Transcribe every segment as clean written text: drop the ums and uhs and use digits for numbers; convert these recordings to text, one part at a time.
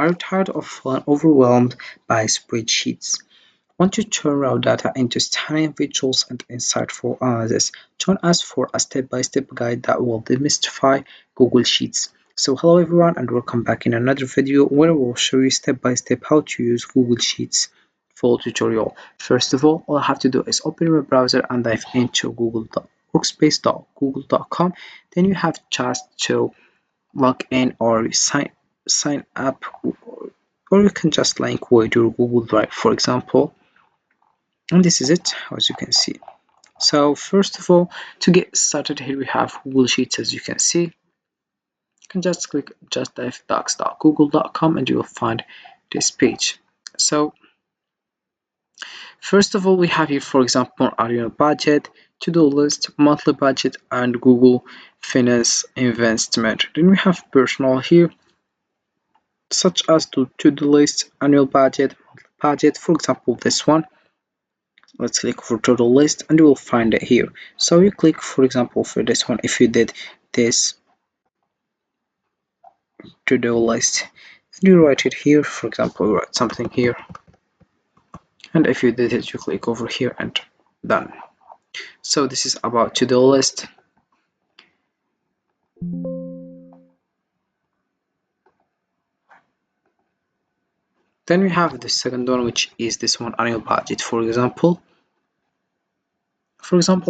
Are you tired of feeling overwhelmed by spreadsheets? Want to turn raw data into stunning visuals and insightful analysis? Join us for a step-by-step guide that will demystify Google Sheets. So hello everyone and welcome back in another video where we'll show you step-by-step how to use Google Sheets full tutorial. First of all I have to do is open your browser and dive into workspace.google.com. Then you have just to log in or sign up, or you can just link with your Google Drive, for example. And this is it, as you can see. So first of all, to get started, here we have Google Sheets. As you can see, you can just click justdivedocs.google.com and you will find this page. So first of all, we have here, for example, annual budget, to-do list, monthly budget, and Google Finance investment. Then we have personal here, such as to-do list, annual budget, monthly budget. For example, this one. Let's click for to-do list and you will find it here. So you click, for example, for this one, if you did this to-do list and you write it here, for example, you write something here, and if you did it, you click over here and done. So this is about to-do list. Then we have the second one, which is this one, annual budget. For example,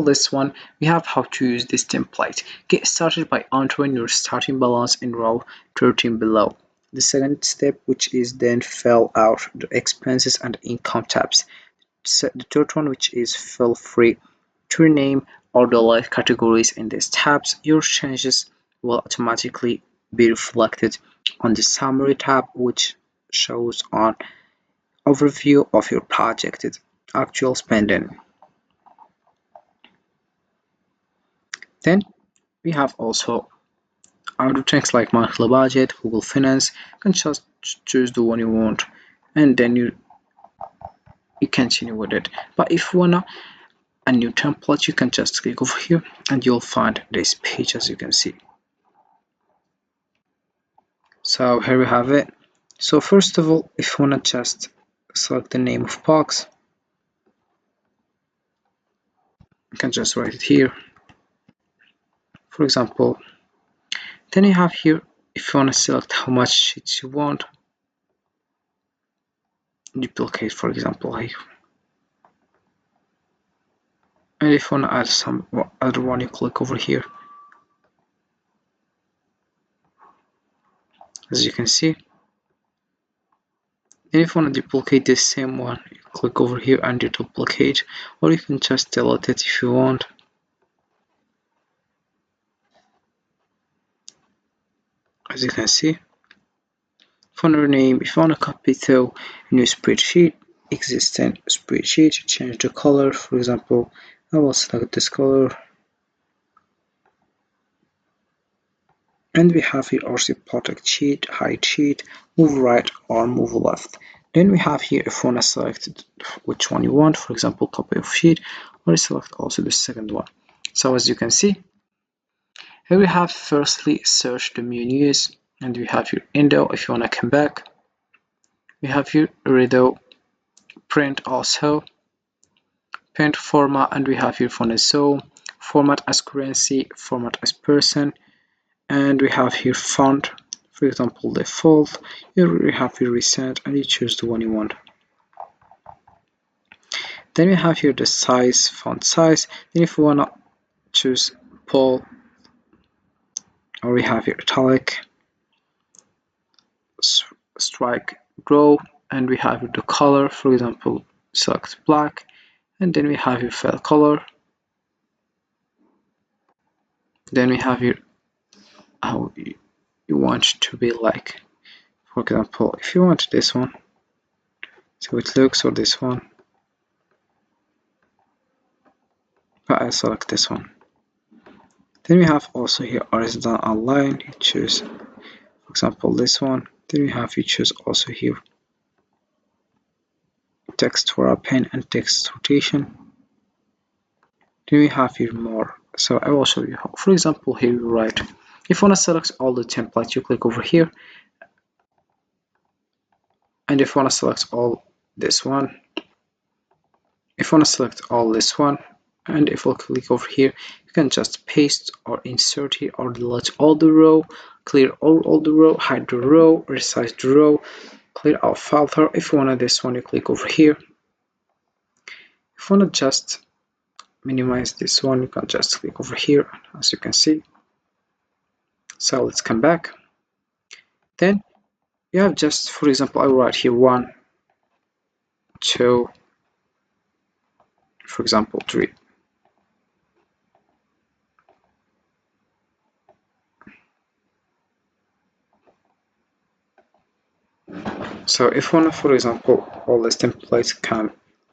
this one, we have how to use this template. Get started by entering your starting balance in row 13 below. The second step, which is then fill out the expenses and income tabs. The third one, which is feel free to rename or delete categories in these tabs. Your changes will automatically be reflected on the summary tab, which shows an overview of your projected actual spending. Then we have also other things like monthly budget, Google Finance. You can just choose the one you want and then you continue with it. But if you wanna a new template, you can just click over here and you'll find this page, as you can see. So here we have it. So first of all, if you wanna just select the name of box, you can just write it here, for example. Then you have here, if you want to select how much sheets you want, duplicate, for example, here. And if you want to add some other one, you click over here. As you can see. And if you want to duplicate the same one, you click over here and you duplicate, or you can just delete it if you want. As you can see. If you want to rename, if you want to copy to a new spreadsheet, existing spreadsheet, change the color. For example, I will select this color. And we have here also protect sheet, hide sheet, move right or move left. Then we have here if you want to select which one you want, for example, copy of sheet, or select also the second one. So as you can see, here we have firstly search the menus, and we have here window if you want to come back. We have here redo, print also, print format, and we have here font so format as currency, format as person, and we have here font, for example default. Here we have here recent and you choose the one you want. Then we have here the size, font size. Then if you want to choose bold, or we have here italic, strike, grow, and we have here the color, for example select black, and then we have here fill color. Then we have here how you want to be like, for example if you want this one, so it looks, or this one, but I select this one. Then we have also here horizontal line, you choose for example this one. Then we have you choose also here text wrapping and text rotation. Then we have here more, so I will show you how. For example here you write, if you want to select all the templates, you click over here And if you want to select all this one, and if we'll click over here, you can just paste or insert here or delete all the row, clear all the row, hide the row, resize the row, clear all filter. If you want this one, you click over here. If you want to just minimize this one, you can just click over here, as you can see. So let's come back. Then you have just, for example, I will write here 1, 2, for example 3. So if one, for example, all these templates can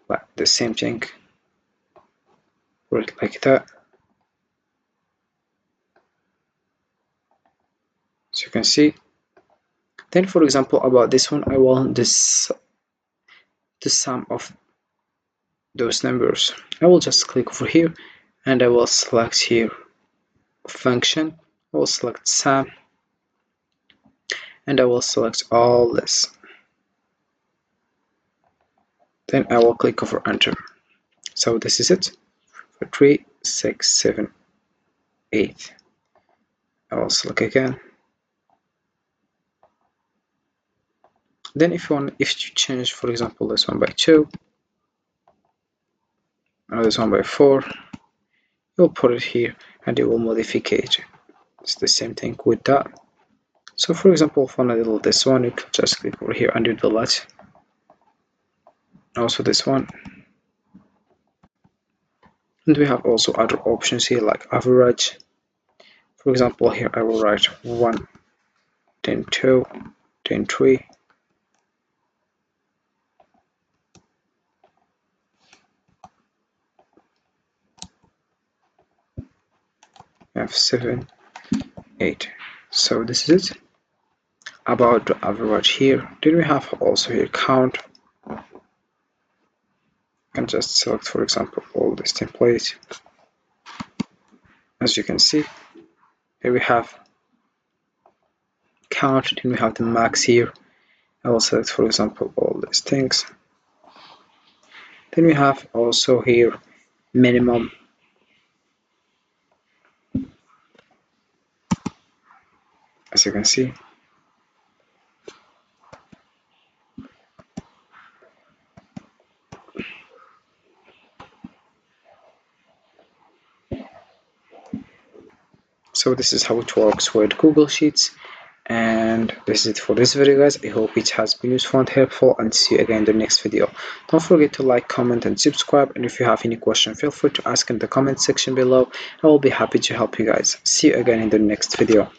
like the same thing, work like that. So you can see. Then, for example, about this one, I want this the sum of those numbers. I will just click over here, and I will select here function. I will select sum, and I will select all this. Then I will click over enter. So this is it for 3, 6, 7, 8. I will select again. Then if you change, for example, this one by 2, or this one by 4, you'll put it here and it will modify it. It's the same thing with that. So for example, if I want to delete this one, you can just click over here and you delete. Also this one. And we have also other options here like average. For example, here I will write 1, then 2, then 3. We have 7, 8. So this is it about the average here. Then we have also here count. You can just select, for example, all this template. As you can see, here we have count, then we have the max here. I will select, for example, all these things. Then we have also here minimum. As you can see. So this is how it works with Google Sheets. And this is it for this video, guys. I hope it has been useful and helpful, and see you again in the next video. Don't forget to like, comment and subscribe, and if you have any question, feel free to ask in the comment section below. I will be happy to help you guys. See you again in the next video.